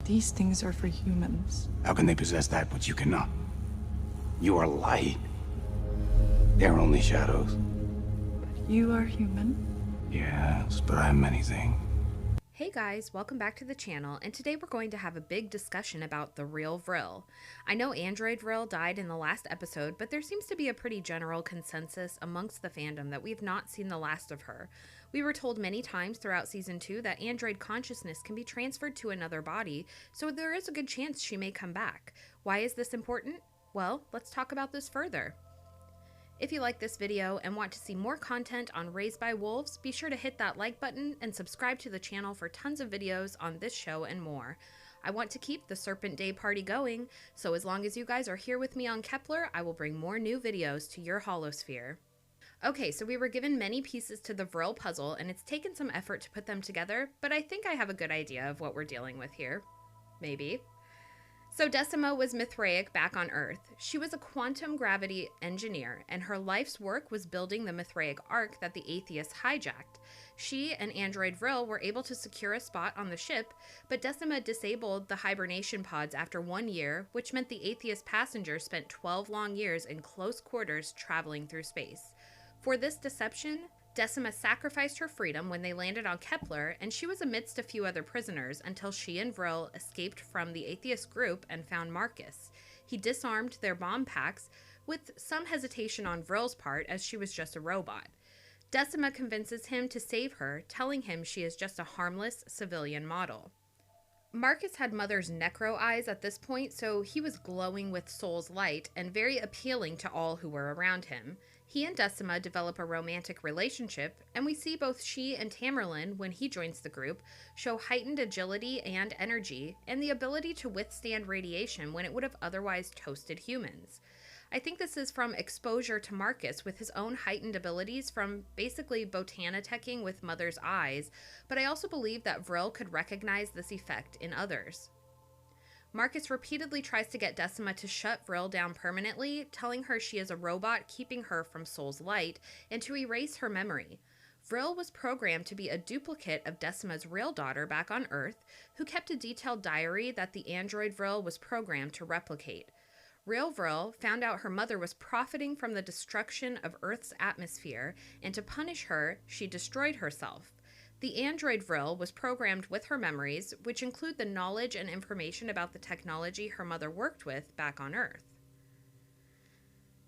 These things are for humans. How can they possess that which you cannot? You are light. They are only shadows. But you are human. Yes, but I am many things. Hey guys, welcome back to the channel, and today we're going to have a big discussion about the real Vril. I know Android Vril died in the last episode, but there seems to be a pretty general consensus amongst the fandom that we've not seen the last of her. We were told many times throughout Season 2 that android consciousness can be transferred to another body, so there is a good chance she may come back. Why is this important? Well, let's talk about this further. If you like this video and want to see more content on Raised by Wolves, be sure to hit that like button and subscribe to the channel for tons of videos on this show and more. I want to keep the Serpent Day party going, so as long as you guys are here with me on Kepler, I will bring more new videos to your holosphere. Okay, so we were given many pieces to the Vril puzzle, and it's taken some effort to put them together, but I think I have a good idea of what we're dealing with here. Maybe. So Decima was Mithraic back on Earth. She was a quantum gravity engineer, and her life's work was building the Mithraic Ark that the Atheists hijacked. She and android Vril were able to secure a spot on the ship, but Decima disabled the hibernation pods after 1 year, which meant the Atheist passengers spent 12 long years in close quarters traveling through space. For this deception, Decima sacrificed her freedom when they landed on Kepler, and she was amidst a few other prisoners until she and Vril escaped from the atheist group and found Marcus. He disarmed their bomb packs, with some hesitation on Vril's part as she was just a robot. Decima convinces him to save her, telling him she is just a harmless civilian model. Marcus had Mother's necro eyes at this point, so he was glowing with soul's light and very appealing to all who were around him. He and Decima develop a romantic relationship, and we see both she and Merlin, when he joins the group, show heightened agility and energy, and the ability to withstand radiation when it would have otherwise toasted humans. I think this is from exposure to Marcus with his own heightened abilities from basically botaniteching with Mother's eyes, but I also believe that Vril could recognize this effect in others. Marcus repeatedly tries to get Decima to shut Vril down permanently, telling her she is a robot keeping her from soul's light, and to erase her memory. Vril was programmed to be a duplicate of Decima's real daughter back on Earth, who kept a detailed diary that the android Vril was programmed to replicate. Real Vril found out her mother was profiting from the destruction of Earth's atmosphere, and to punish her, she destroyed herself. The android Vril was programmed with her memories, which include the knowledge and information about the technology her mother worked with back on Earth.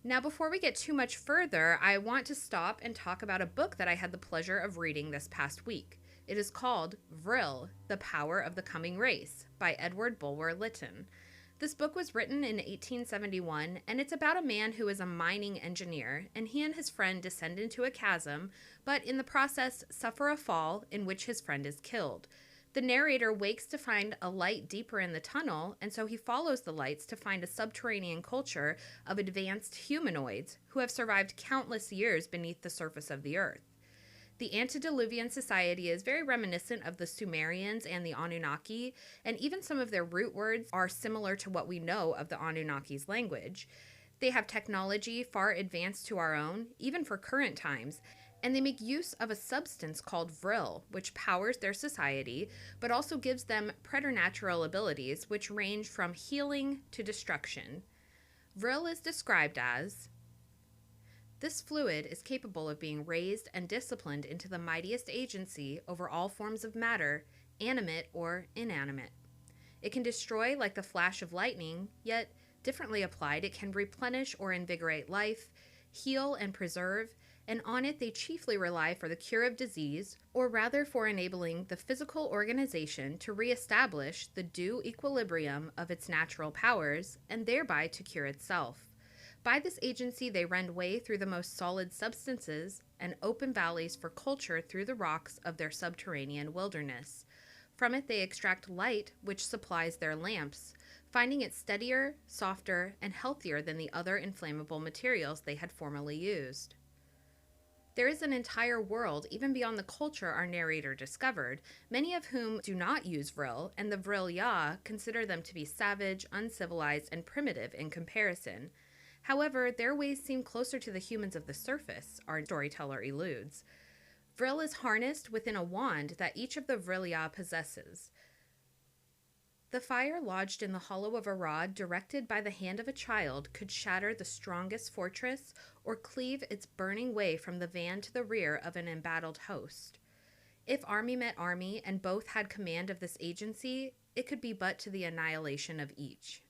Now, before we get too much further, I want to stop and talk about a book that I had the pleasure of reading this past week. It is called Vril, The Power of the Coming Race by Edward Bulwer Lytton. This book was written in 1871, and it's about a man who is a mining engineer, and he and his friend descend into a chasm, but in the process suffer a fall in which his friend is killed. The narrator wakes to find a light deeper in the tunnel, and so he follows the lights to find a subterranean culture of advanced humanoids who have survived countless years beneath the surface of the earth. The antediluvian society is very reminiscent of the Sumerians and the Anunnaki, and even some of their root words are similar to what we know of the Anunnaki's language. They have technology far advanced to our own, even for current times, and they make use of a substance called Vril, which powers their society, but also gives them preternatural abilities, which range from healing to destruction. Vril is described as: this fluid is capable of being raised and disciplined into the mightiest agency over all forms of matter, animate or inanimate. It can destroy like the flash of lightning, yet, differently applied, it can replenish or invigorate life, heal and preserve, and on it they chiefly rely for the cure of disease, or rather for enabling the physical organization to reestablish the due equilibrium of its natural powers, and thereby to cure itself. By this agency, they rend way through the most solid substances and open valleys for culture through the rocks of their subterranean wilderness. From it, they extract light, which supplies their lamps, finding it steadier, softer, and healthier than the other inflammable materials they had formerly used. There is an entire world, even beyond the culture our narrator discovered, many of whom do not use Vril, and the Vril-Ya consider them to be savage, uncivilized, and primitive in comparison. However, their ways seem closer to the humans of the surface, our storyteller eludes. Vril is harnessed within a wand that each of the Vril-Ya possesses. The fire lodged in the hollow of a rod directed by the hand of a child could shatter the strongest fortress or cleave its burning way from the van to the rear of an embattled host. If army met army and both had command of this agency, it could be but to the annihilation of each.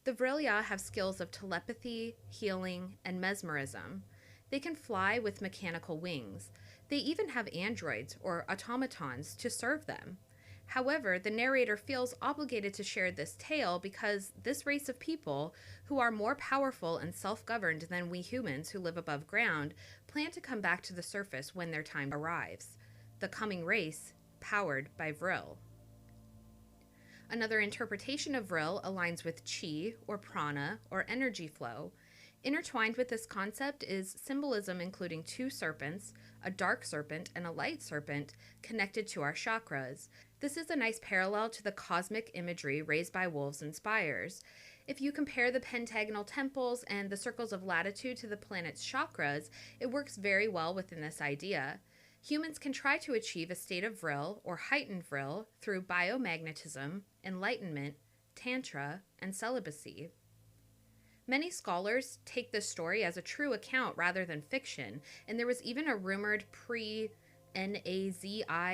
The Vrilya have skills of telepathy, healing, and mesmerism. They can fly with mechanical wings. They even have androids or automatons to serve them. However, the narrator feels obligated to share this tale because this race of people, who are more powerful and self-governed than we humans who live above ground, plan to come back to the surface when their time arrives. The coming race, powered by Vril. Another interpretation of Vril aligns with chi, or prana, or energy flow. Intertwined with this concept is symbolism including two serpents, a dark serpent and a light serpent, connected to our chakras. This is a nice parallel to the cosmic imagery raised by wolves and spires. If you compare the pentagonal temples and the circles of latitude to the planet's chakras, it works very well within this idea. Humans can try to achieve a state of Vril, or heightened Vril, through biomagnetism, enlightenment, tantra, and celibacy. Many scholars take this story as a true account rather than fiction, and there was even a rumored pre-Nazi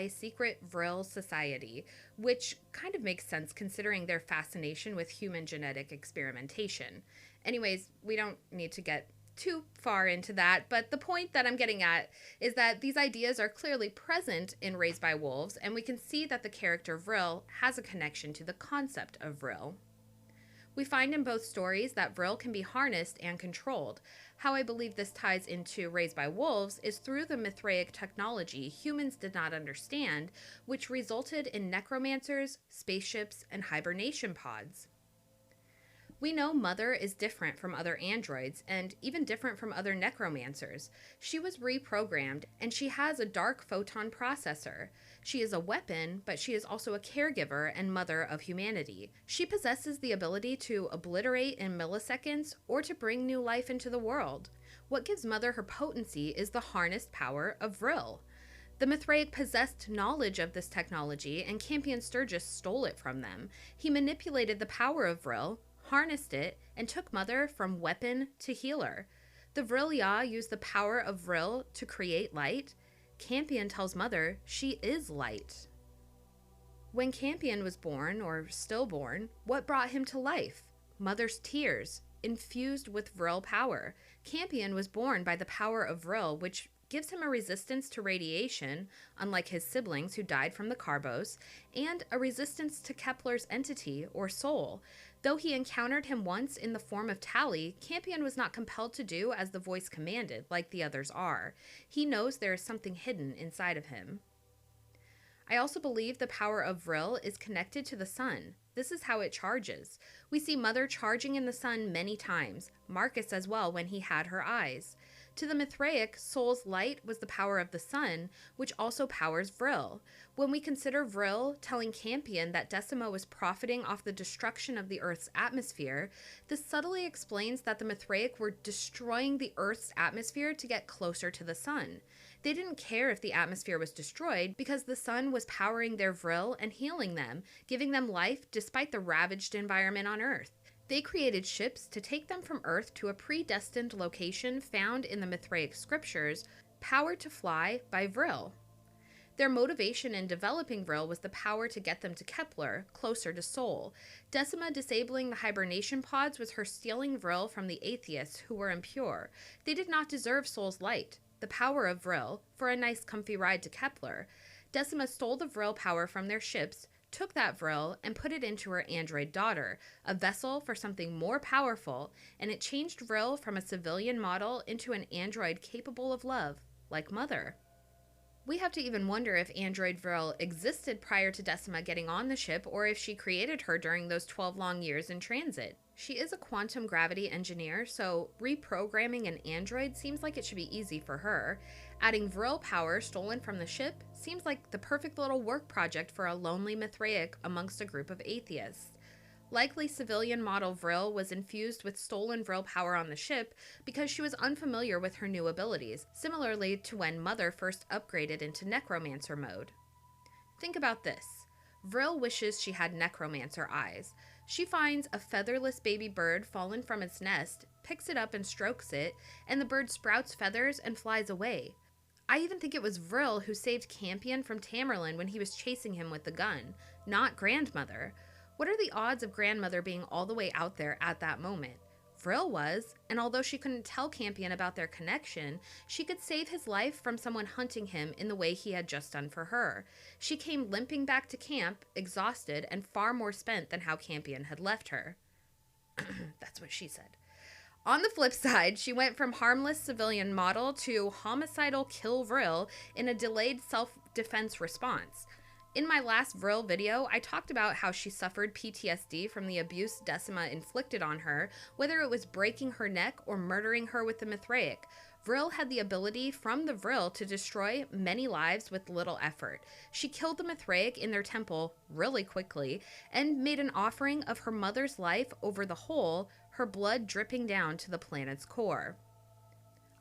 secret Vril society, which kind of makes sense considering their fascination with human genetic experimentation. Anyways, we don't need to get too far into that, but the point that I'm getting at is that these ideas are clearly present in Raised by Wolves, and we can see that the character Vril has a connection to the concept of Vril. We find in both stories that Vril can be harnessed and controlled. How I believe this ties into Raised by Wolves is through the Mithraic technology humans did not understand, which resulted in necromancers, spaceships, and hibernation pods. We know Mother is different from other androids and even different from other necromancers. She was reprogrammed and she has a dark photon processor. She is a weapon, but she is also a caregiver and mother of humanity. She possesses the ability to obliterate in milliseconds or to bring new life into the world. What gives Mother her potency is the harnessed power of Vril. The Mithraic possessed knowledge of this technology and Campion Sturgis stole it from them. He manipulated the power of Vril, harnessed it, and took Mother from weapon to healer. The Vrilya use the power of Vril to create light. Campion tells Mother she is light. When Campion was born, or stillborn, what brought him to life? Mother's tears, infused with Vril power. Campion was born by the power of Vril, which gives him a resistance to radiation, unlike his siblings who died from the Carbos, and a resistance to Kepler's entity, or soul. Though he encountered him once in the form of Tally, Campion was not compelled to do as the voice commanded, like the others are. He knows there is something hidden inside of him. I also believe the power of Vril is connected to the sun. This is how it charges. We see Mother charging in the sun many times, Marcus as well when he had her eyes. To the Mithraic, Soul's light was the power of the sun, which also powers Vril. When we consider Vril telling Campion that Decima was profiting off the destruction of the Earth's atmosphere, this subtly explains that the Mithraic were destroying the Earth's atmosphere to get closer to the sun. They didn't care if the atmosphere was destroyed because the sun was powering their Vril and healing them, giving them life despite the ravaged environment on Earth. They created ships to take them from Earth to a predestined location found in the Mithraic scriptures, powered to fly by Vril. Their motivation in developing Vril was the power to get them to Kepler, closer to Sol. Decima disabling the hibernation pods was her stealing Vril from the atheists who were impure. They did not deserve Sol's light, the power of Vril, for a nice comfy ride to Kepler. Decima stole the Vril power from their ships, took that Vril and put it into her android daughter, a vessel for something more powerful, and it changed Vril from a civilian model into an android capable of love, like Mother. We have to even wonder if android Vril existed prior to Decima getting on the ship or if she created her during those 12 long years in transit. She is a quantum gravity engineer, so reprogramming an android seems like it should be easy for her. Adding Vril power stolen from the ship seems like the perfect little work project for a lonely Mithraic amongst a group of atheists. Likely civilian model Vril was infused with stolen Vril power on the ship because she was unfamiliar with her new abilities, similarly to when Mother first upgraded into necromancer mode. Think about this. Vril wishes she had necromancer eyes. She finds a featherless baby bird fallen from its nest, picks it up and strokes it, and the bird sprouts feathers and flies away. I even think it was Vril who saved Campion from Tamerlane when he was chasing him with the gun, not Grandmother. What are the odds of Grandmother being all the way out there at that moment? Vril was, and although she couldn't tell Campion about their connection, she could save his life from someone hunting him in the way he had just done for her. She came limping back to camp, exhausted and far more spent than how Campion had left her. That's what she said. On the flip side, she went from harmless civilian model to homicidal kill Vril in a delayed self-defense response. In my last Vril video, I talked about how she suffered PTSD from the abuse Decima inflicted on her, whether it was breaking her neck or murdering her with the Mithraic. Vril had the ability from the Vril to destroy many lives with little effort. She killed the Mithraic in their temple really quickly and made an offering of her mother's life over the whole, her blood dripping down to the planet's core.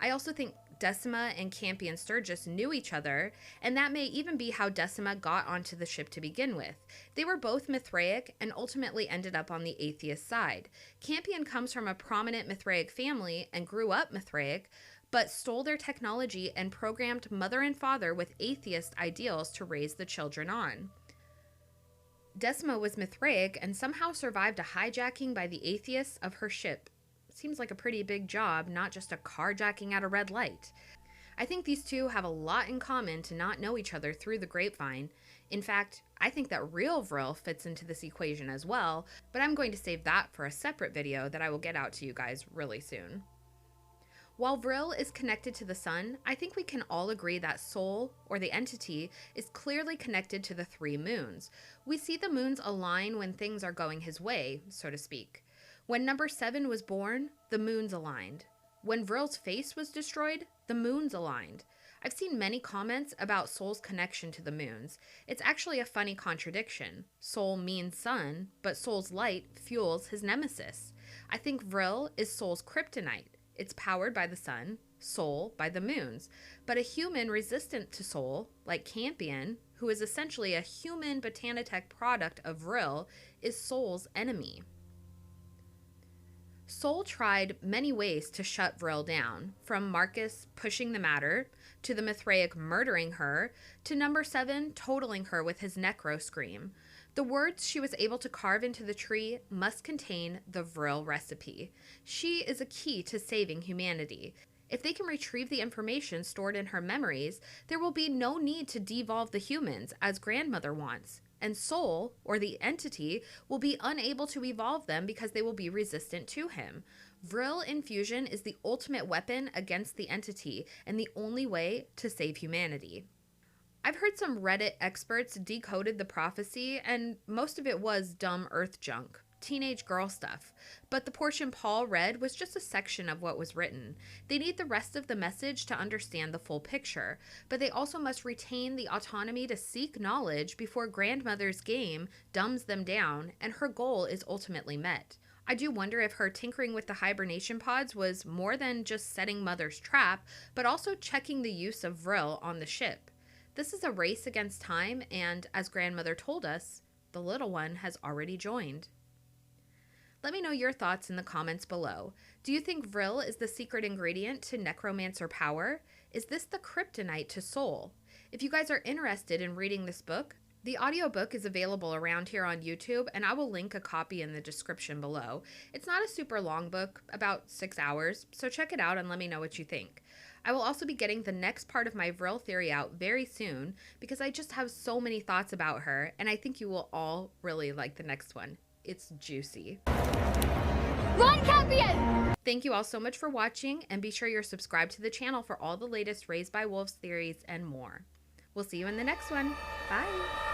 I also think Decima and Campion Sturgis knew each other, and that may even be how Decima got onto the ship to begin with. They were both Mithraic and ultimately ended up on the atheist side. Campion comes from a prominent Mithraic family and grew up Mithraic, but stole their technology and programmed mother and father with atheist ideals to raise the children on. Decima was Mithraic and somehow survived a hijacking by the atheists of her ship. Seems like a pretty big job, not just a carjacking at a red light. I think these two have a lot in common to not know each other through the grapevine. In fact, I think that real Vril fits into this equation as well, but I'm going to save that for a separate video that I will get out to you guys really soon. While Vril is connected to the sun, I think we can all agree that Soul, or the entity, is clearly connected to the 3 moons. We see the moons align when things are going his way, so to speak. When number 7 was born, the moons aligned. When Vril's face was destroyed, the moons aligned. I've seen many comments about Soul's connection to the moons. It's actually a funny contradiction. Soul means sun, but Soul's light fuels his nemesis. I think Vril is Soul's kryptonite. It's powered by the sun, Soul by the moons. But a human resistant to Soul, like Campion, who is essentially a human botanitech product of Vril, is Soul's enemy. Soul tried many ways to shut Vril down, from Marcus pushing the matter, to the Mithraic murdering her, to number 7 totaling her with his necro scream. The words she was able to carve into the tree must contain the Vril recipe. She is a key to saving humanity. If they can retrieve the information stored in her memories, there will be no need to devolve the humans, as Grandmother wants. And Soul, or the entity, will be unable to evolve them because they will be resistant to him. Vril infusion is the ultimate weapon against the entity and the only way to save humanity. I've heard some Reddit experts decoded the prophecy, and most of it was dumb earth junk, teenage girl stuff. But the portion Paul read was just a section of what was written. They need the rest of the message to understand the full picture, but they also must retain the autonomy to seek knowledge before Grandmother's game dumbs them down and her goal is ultimately met. I do wonder if her tinkering with the hibernation pods was more than just setting Mother's trap, but also checking the use of Vril on the ship. This is a race against time, and as Grandmother told us, the little one has already joined. Let me know your thoughts in the comments below. Do you think Vril is the secret ingredient to necromancer power? Is this the kryptonite to Soul? If you guys are interested in reading this book, the audiobook is available around here on YouTube, and I will link a copy in the description below. It's not a super long book, about 6 hours, so check it out and let me know what you think. I will also be getting the next part of my Vril theory out very soon because I just have so many thoughts about her, and I think you will all really like the next one. It's juicy. Run, Campion! Thank you all so much for watching, and be sure you're subscribed to the channel for all the latest Raised by Wolves theories and more. We'll see you in the next one. Bye!